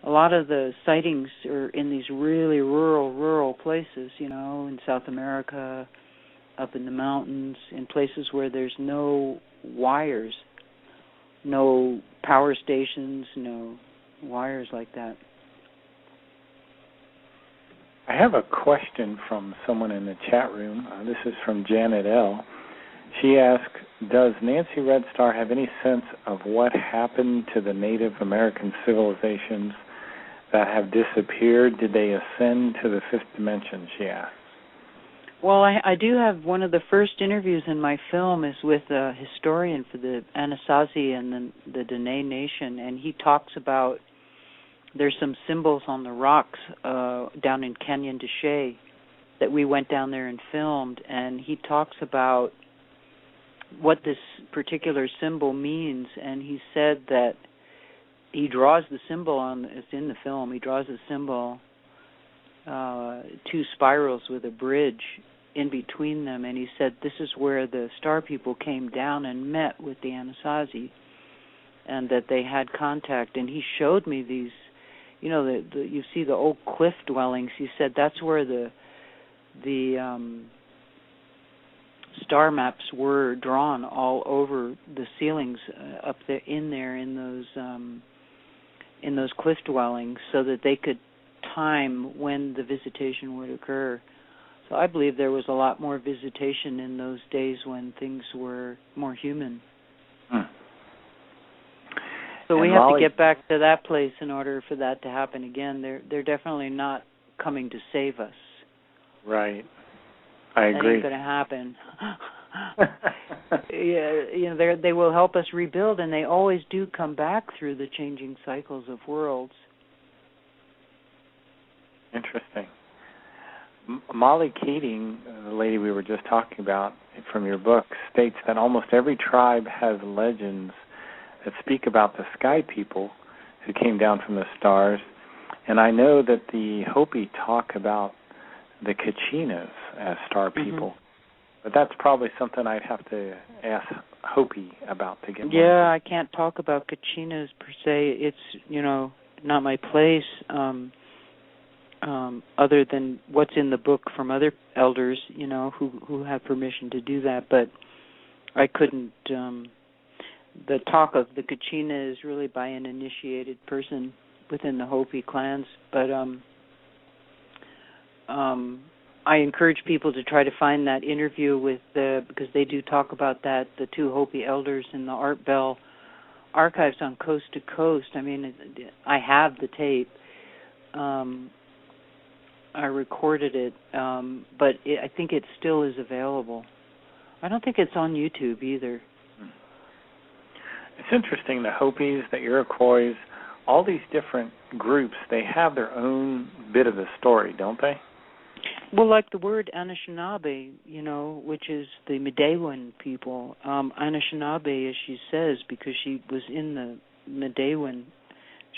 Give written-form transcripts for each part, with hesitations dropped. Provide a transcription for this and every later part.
a lot of the sightings are in these really rural places, in South America, up in the mountains, in places where there's no wires, no power stations, no wires like that. I have a question from someone in the chat room. This is from Janet L. She asked, does Nancy Redstar have any sense of what happened to the Native American civilizations that have disappeared? Did they ascend to the fifth dimension, she asked. Well, I do have one of the first interviews in my film is with a historian for the Anasazi and the Dene Nation, and he talks about there's some symbols on the rocks down in Canyon de Chelly that we went down there and filmed, and he talks about what this particular symbol means, and he said that he draws the symbol it's in the film, he draws the symbol, two spirals with a bridge in between them, and he said this is where the Star people came down and met with the Anasazi, and that they had contact, and he showed me these, you see the old cliff dwellings. He said that's where the star maps were drawn all over the ceilings up there in those cliff dwellings, so that they could time when the visitation would occur. So I believe there was a lot more visitation in those days when things were more human. So we have to get back to that place in order for that to happen again. They're definitely not coming to save us. Right. I agree. That ain't going to happen. Yeah, they will help us rebuild, and they always do come back through the changing cycles of worlds. Interesting. Molly Keating, the lady we were just talking about from your book, states that almost every tribe has legends that speak about the sky people who came down from the stars. And I know that the Hopi talk about the Kachinas as star people. Mm-hmm. But that's probably something I'd have to ask Hopi about to get more. Yeah, I can't talk about Kachinas per se. It's, not my place, other than what's in the book from other elders, who have permission to do that. But I couldn't... the talk of the Kachina is really by an initiated person within the Hopi clans, but I encourage people to try to find that interview because they do talk about that, the two Hopi elders in the Art Bell archives on Coast to Coast. I mean, I have the tape. I recorded it, but I think it still is available. I don't think it's on YouTube either. It's interesting, the Hopis, the Iroquois, all these different groups, they have their own bit of the story, don't they? Well, like the word Anishinaabe, which is the Medewan people. Anishinaabe, as she says, because she was in the Medewan,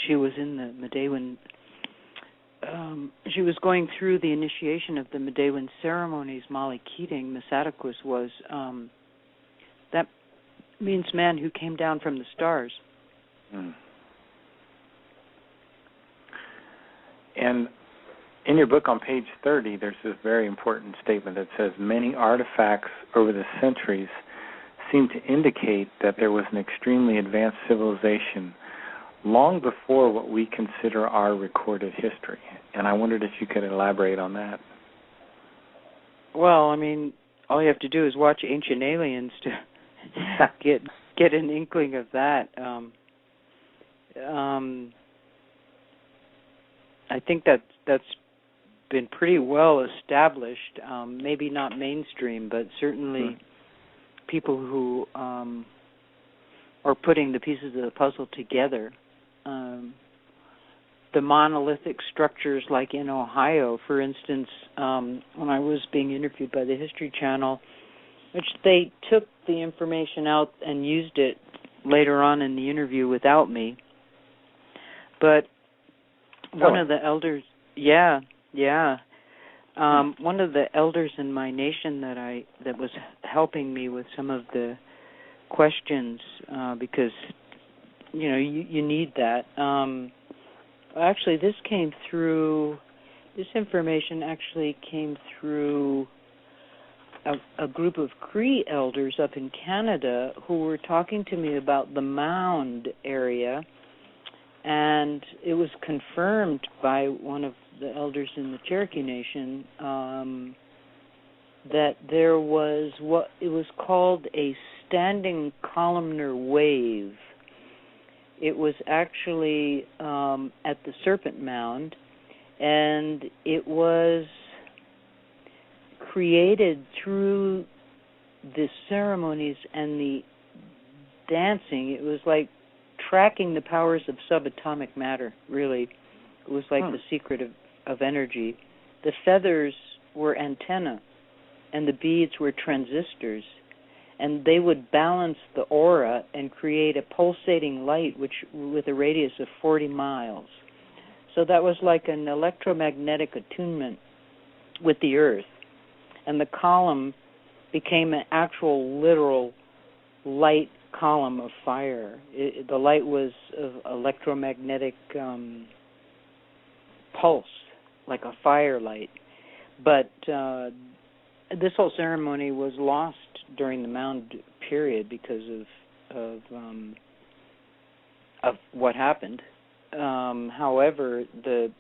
she was going through the initiation of the Medewan ceremonies. Molly Keating, Miss Atticus, was, that means man who came down from the stars. And in your book on page 30, there's this very important statement that says, many artifacts over the centuries seem to indicate that there was an extremely advanced civilization long before what we consider our recorded history. And I wondered if you could elaborate on that. Well, I mean, all you have to do is watch Ancient Aliens to get an inkling of that. I think that's been pretty well established. Maybe not mainstream, but certainly people who are putting the pieces of the puzzle together. The monolithic structures, like in Ohio, for instance, when I was being interviewed by the History Channel, which they took the information out and used it later on in the interview without me. But one of the elders, one of the elders in my nation that was helping me with some of the questions, because you need that. Actually, this information actually came through a group of Cree elders up in Canada who were talking to me about the Mound area, and it was confirmed by one of the elders in the Cherokee Nation that there was what it was called a standing columnar wave. It was actually at the Serpent Mound, and it was created through the ceremonies and the dancing. It was like tracking the powers of subatomic matter, really. It was like the secret of energy. The feathers were antennae, and the beads were transistors, and they would balance the aura and create a pulsating light with a radius of 40 miles. So that was like an electromagnetic attunement with the earth. And the column became an actual literal light column of fire. The light was of electromagnetic pulse, like a firelight. But this whole ceremony was lost during the Mound period because of what happened. However, the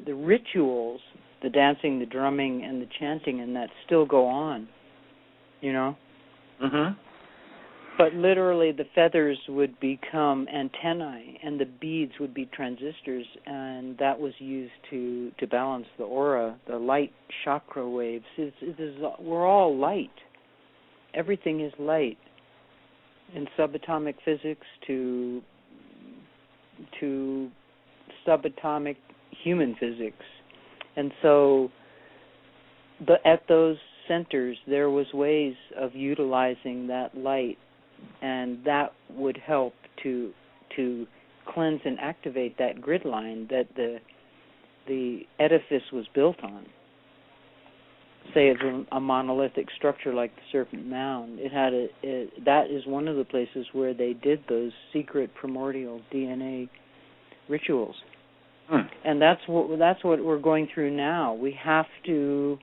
rituals, the dancing, the drumming, and the chanting, and that still go on, you know? Mm-hmm. But literally the feathers would become antennae, and the beads would be transistors, and that was used to balance the aura, the light chakra waves. We're all light. Everything is light. In subatomic physics to subatomic human physics. And so at those centers there was ways of utilizing that light, and that would help to cleanse and activate that grid line that the edifice was built on. Say it's a monolithic structure like the Serpent Mound. That is one of the places where they did those secret primordial DNA rituals. And that's what we're going through now. We have to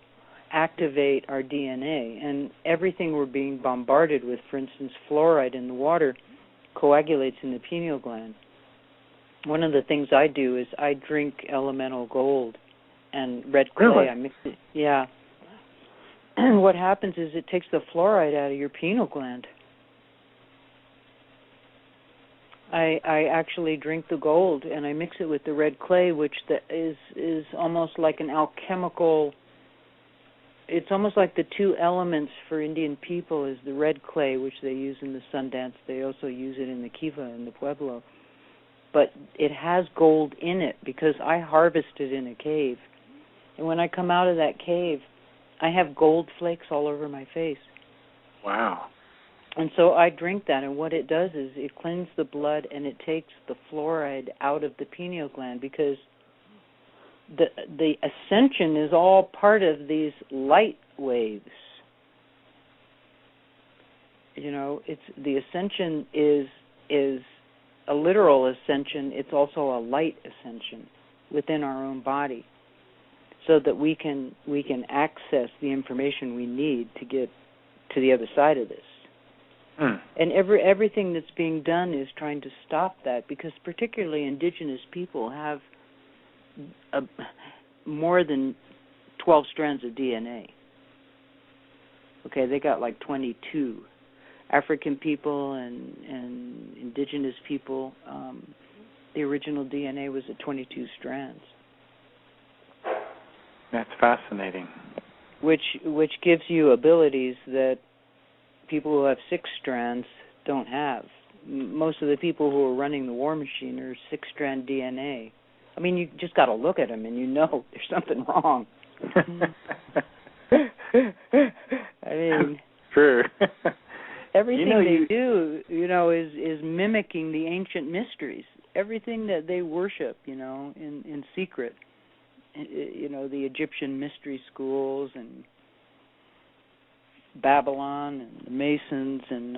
activate our DNA, and everything we're being bombarded with, for instance, fluoride in the water, coagulates in the pineal gland. One of the things I do is I drink elemental gold and red clay. Really? I mix it. Yeah. And what happens is it takes the fluoride out of your pineal gland. I actually drink the gold and I mix it with the red clay, which is almost like an alchemical. It's almost like the two elements for Indian people is the red clay, which they use in the Sundance. They also use it in the Kiva and the Pueblo. But it has gold in it because I harvested in a cave. And when I come out of that cave, I have gold flakes all over my face. Wow. And so I drink that, and what it does is it cleans the blood and it takes the fluoride out of the pineal gland, because the ascension is all part of these light waves. You know, the ascension is a literal ascension. It's also a light ascension within our own body, so that we can access the information we need to get to the other side of this. And everything that's being done is trying to stop that, because particularly indigenous people have more than 12 strands of DNA. Okay, they got like 22. African people and indigenous people, the original DNA was at 22 strands. That's fascinating. Which gives you abilities that people who have 6 strands don't have. Most of the people who are running the war machine are 6-strand DNA. I mean, you just got to look at them and you know there's something wrong. I mean, true. Everything they do, is mimicking the ancient mysteries. Everything that they worship, in secret. The Egyptian mystery schools and Babylon and the Masons, and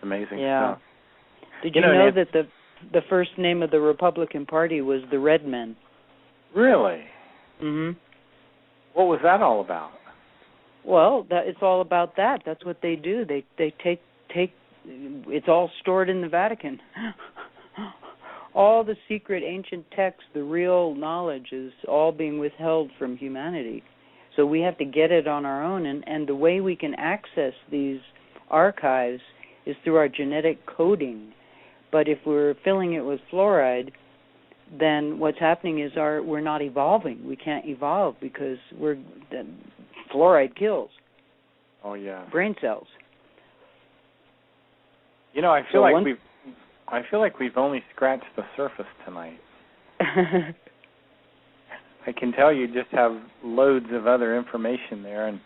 amazing stuff. Did you know that the first name of the Republican Party was the Red Men? Really? Mhm. What was that all about? Well, it's all about that. That's what they do. They take it's all stored in the Vatican. All the secret ancient texts, the real knowledge is all being withheld from humanity. So we have to get it on our own, and the way we can access these archives is through our genetic coding. But if we're filling it with fluoride, then what's happening is we're not evolving. We can't evolve because fluoride kills. Oh yeah. Brain cells. You know, I feel like we've only scratched the surface tonight. I can tell you just have loads of other information there, and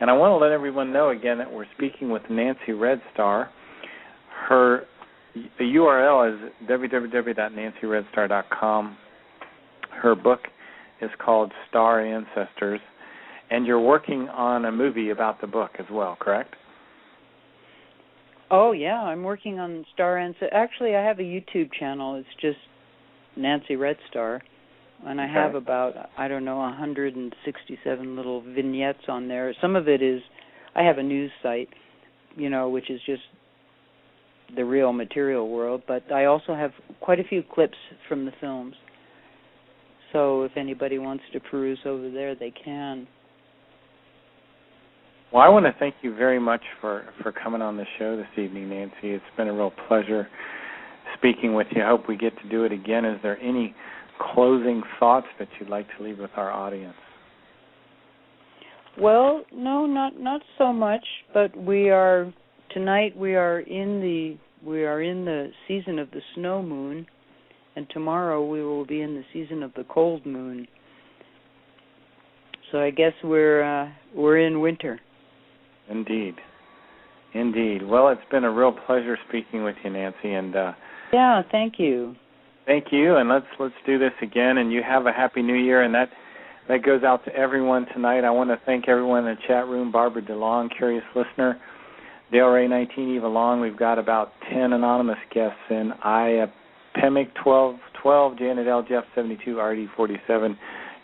I want to let everyone know again that we're speaking with Nancy Redstar. Her URL is www.nancyredstar.com. Her book is called Star Ancestors, and you're working on a movie about the book as well, correct? Oh, yeah, I'm working on Star Ancestors. Actually, I have a YouTube channel. It's just Nancy Redstar, and I have about, 167 little vignettes on there. Some of it is, I have a news site, which is just the real material world, but I also have quite a few clips from the films. So if anybody wants to peruse over there, they can. Well, I want to thank you very much for coming on the show this evening, Nancy. It's been a real pleasure speaking with you. I hope we get to do it again. Is there any closing thoughts that you'd like to leave with our audience? Well, no, not so much, but tonight we are in the season of the snow moon, and tomorrow we will be in the season of the cold moon. So I guess we're in winter. Indeed. Well, it's been a real pleasure speaking with you, Nancy, and yeah, thank you. Thank you, and let's do this again. And you have a happy New Year, and that goes out to everyone tonight. I want to thank everyone in the chat room: Barbara DeLong, Curious Listener, Dale Ray 19, Eva Long. We've got about 10 anonymous guests in. Pemic 12, Janet L, Jeff 72, RD 47,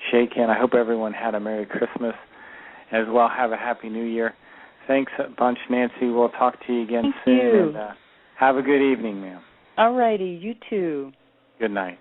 Shay Ken. I hope everyone had a Merry Christmas as well. Have a Happy New Year. Thanks a bunch, Nancy. We'll talk to you again soon. You. And have a good evening, ma'am. All righty. You too. Good night.